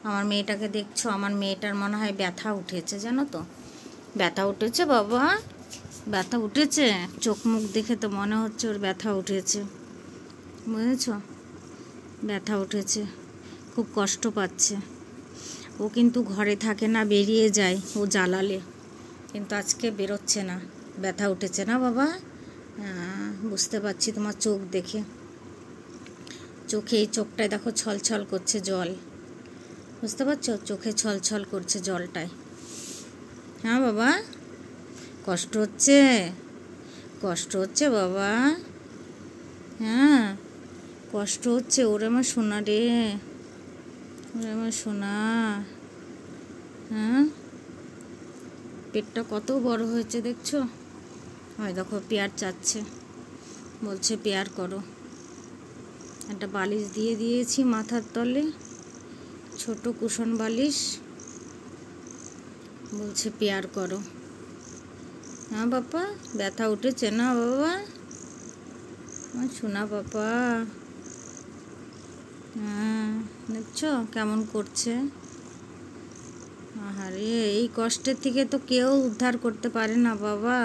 আমার মেয়েটাকে দেখছো, আমার মেয়েটার মনে হয় ব্যথা উঠেছে, জানো তো? ব্যথা উঠেছে বাবা, ব্যথা উঠেছে। চোখ মুখ দেখে তো মনে হচ্ছে ওর ব্যথা উঠেছে, বুঝেছ? ব্যথা উঠেছে, খুব কষ্ট পাচ্ছে। ও কিন্তু ঘরে থাকে না, বেরিয়ে যায় ও জ্বালালে, কিন্তু আজকে বেরোচ্ছে না। ব্যথা উঠেছে না বাবা? বুঝতে পারছি তোমার চোখ দেখে। চোখে এই চোখটায় দেখো ছলছল করছে জল, বুঝতে পারছো? চোখে ছলছল করছে জলটায়। হ্যাঁ বাবা, কষ্ট হচ্ছে, কষ্ট হচ্ছে বাবা। হ্যাঁ, কষ্ট হচ্ছে। ওরে আমার সোনা রে, ওরে আমার সোনা। হ্যাঁ, পেটটা কত বড় হয়েছে দেখছো? হয় দেখো, পেয়ার চাচ্ছে, বলছে পেয়ার করো। একটা বালিশ দিয়ে দিয়েছি মাথার তলে, ছোট কুশন বালিশ, বলছে পেয়ার করো। হ্যাঁ বাবা, ব্যথা উঠেছে না বাবা? আমার সোনা বাবা। হ্যাঁ, দেখছো কেমন করছে? আরে এই কষ্টের থেকে তো কেউ উদ্ধার করতে পারে না বাবা।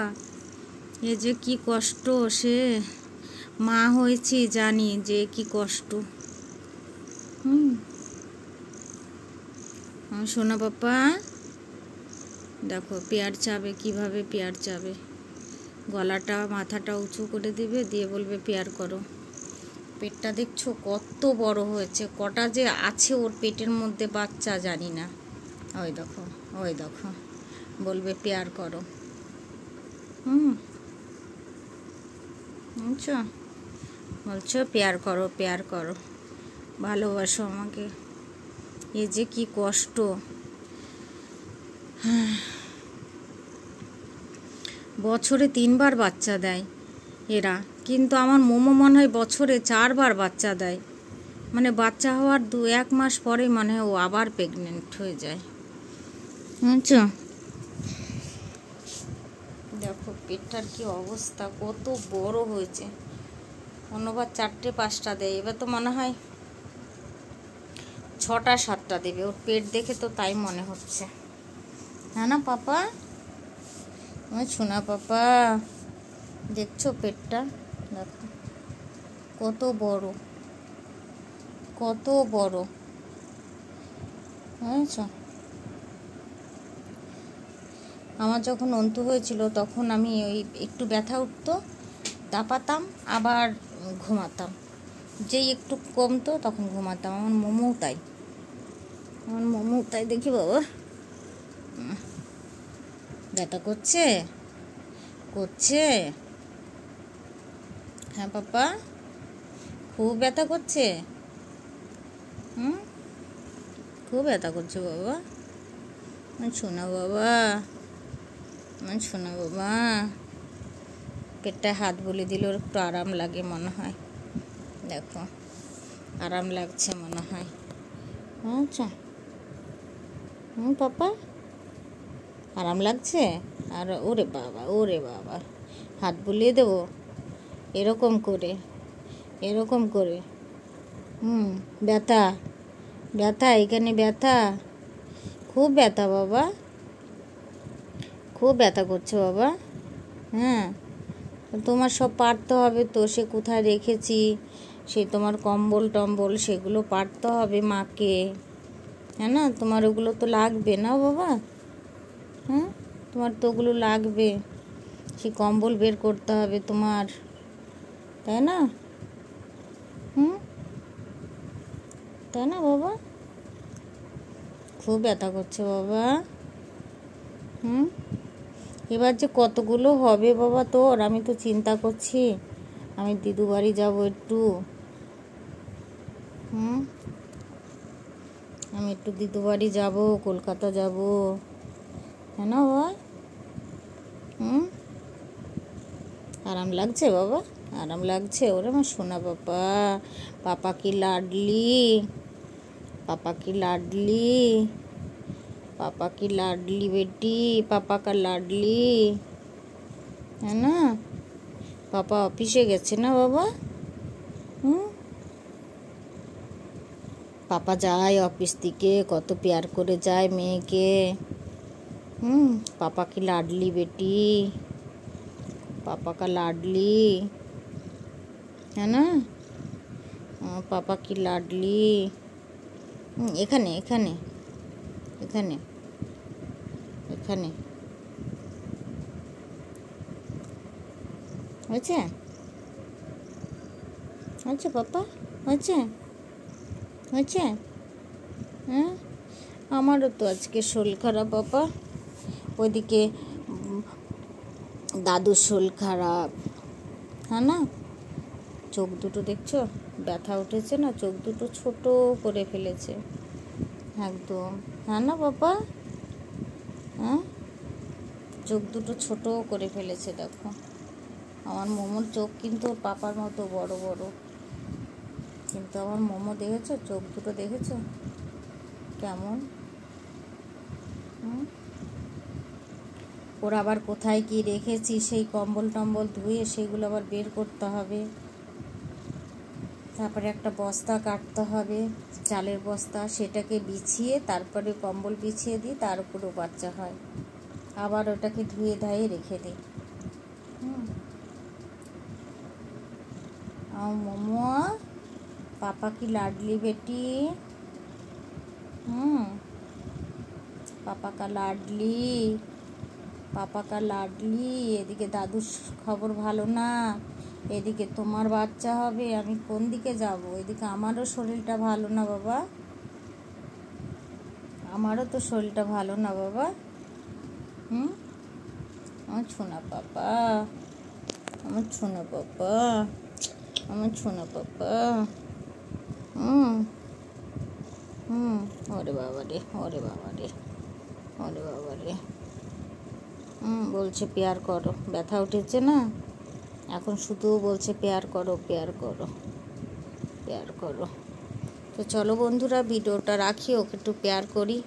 এ যে কি কষ্ট, সে মা হয়েছি জানি যে কি কষ্ট। আমার সোনা বাবা, দেখো পেয়ার চাবে, কিভাবে পেয়ার চাবে। গলাটা মাথাটা উঁচু করে দিবে, দিয়ে বলবে পেয়ার করো। পেটটা দেখছো কত বড় হয়েছে, কটা যে আছে ওর পেটের মধ্যে বাচ্চা জানি না। ওই দেখো, ওই দেখো, বলবে পেয়ার করো। বুঝছো? বলছো পেয়ার করো, পেয়ার করো, ভালোবাসো আমাকে। এ যে কি কষ্ট। বছরে 3বার বাচ্চা দেয় এরা, কিন্তু আমার মোমো মনে হয় বছরে 4বার বাচ্চা দেয়। মানে বাচ্চা হওয়ার 1 মাস পরে মানে ও আবার প্রেগনেন্ট হয়ে যায়, বুঝছো? দেখো পেটটার কি অবস্থা, কত বড় হয়েছে। অন্যবার 4টে 5টা দেয়, এবার তো মনে হয় 6টা 7টা দেবে। ওর পেট দেখে তো তাই মনে হচ্ছে। হ্যাঁ না পাপা? আমার সোনা পাপা, দেখছো পেটটা? দেখো কত বড়, কত বড়, বুঝেছ? আমার যখন অন্তু হয়েছিল তখন আমি ওই একটু ব্যথা উঠতো, দাপাতাম, আবার ঘুমাতাম। যেই একটু কমতো তখন ঘুমাতাম। আমার মোমো তাই, আমার মোমো তাই। দেখি বাবা, ব্যথা করছে, করছে। হ্যাঁ পাপা, খুব ব্যথা করছে। খুব ব্যথা করছে বাবা। আমার সোনা বাবা, আমার সোনা বাবা। পেটটায় হাত বুলিয়ে দিলে ওর একটু আরাম লাগে মনে হয়। দেখো আরাম লাগছে মনে হয়। আচ্ছা, পাপা আরাম লাগছে। আর ওরে বাবা, ওরে বাবা, হাত বুলিয়ে দেবো এরকম করে, এরকম করে। ব্যথা, ব্যথা, এখানে ব্যথা, খুব ব্যথা বাবা, খুব ব্যথা করছে বাবা। হ্যাঁ, তোমার সব পারতে হবে তো, সে কোথায় রেখেছি, সে তোমার কম্বল টম্বল সেগুলো পারতে হবে মাকে। হ্যাঁ না, তোমার ওগুলো তো লাগবে না বাবা? হ্যাঁ, তোমার তো ওগুলো লাগবে, সে কম্বল বের করতে হবে তোমার, তাই না? তাই না বাবা? খুব ব্যথা করছে বাবা। এবার যে কতগুলো হবে বাবা তোর, আমি তো চিন্তা করছি। আমি দিদু বাড়ি যাবো একটু। আমি একটু দিদু বাড়ি যাবো, কলকাতা যাব। হ্যাঁ না বাবা? আরাম লাগছে বাবা, আরাম লাগছে। ওরে আমার সোনা বাবা, পাপা কি লাডলি, पापा की लाडली, पापा की लाडली बेटी, पापा का लाडली, है ना? पापा ऑफिसे गेছে না বাবা? পাপা যায় অফিস থেকে, কত প্যার করে যায় মেয়েকে। पापा की लाडली बेटी, पापा का लाडली है ना, पापा की लाडली। এখানে এখানে এখানে এখানে হয়েছে হয়েছে পাপা, হয়েছে হয়েছে। হ্যাঁ, আমারও তো আজকে শরীর খারাপ পাপা, ওইদিকে দাদুর শরীর খারাপ, হ্যাঁ না। চোখ দুটো দেখছো ব্যথা উঠেছে না, চোখ দুটো ছোট করে ফেলেছে একদম, হ্যাঁ না বাবা। হ্যাঁ, চোখ দুটো ছোট করে ফেলেছে দেখো। আমার মোমোর চোখ কিন্তু ওর পাপার মতো বড় বড়, কিন্তু আমার মোমো দেখেছো চোখ দুটো দেখেছো কেমন। ওর আবার কোথায় কি রেখেছি সেই কম্বল টম্বল ধুয়ে সেগুলো আবার বের করতে হবে, তারপরে একটা বস্তা কাটতে হবে, চালের বস্তা, সেটাকে বিছিয়ে তারপরে কম্বল বিছিয়ে দিই, তার উপরেও বাচ্চা হয়, আবার ওটাকে ধুয়ে ধায়ে রেখে দিই। मोमो पापा की लाडली बेटी, पापा का लाडली, पापा का लाडली। এদিকে দাদুর খবর ভালো না, এদিকে তোমার বাচ্চা হবে, আমি কোন দিকে যাব? এদিকে আমারও শরীরটা ভালো না বাবা, আমারও তো শরীরটা ভালো না বাবা। আমার ছোনা পাপা, আমার ছোনা পাপা, আমার ছোনা পাপা। ওরে বাবা রে, ওরে বাবা রে, ওরে বাবা রে। বলছে প্যার করো, ব্যথা উঠেছে না এখন, শুধু বলছে প্যার করো প্যার করো প্যার করো। তো চলো বন্ধুরা, ভিডিওটা রাখি, ওকে একটু প্যার করি।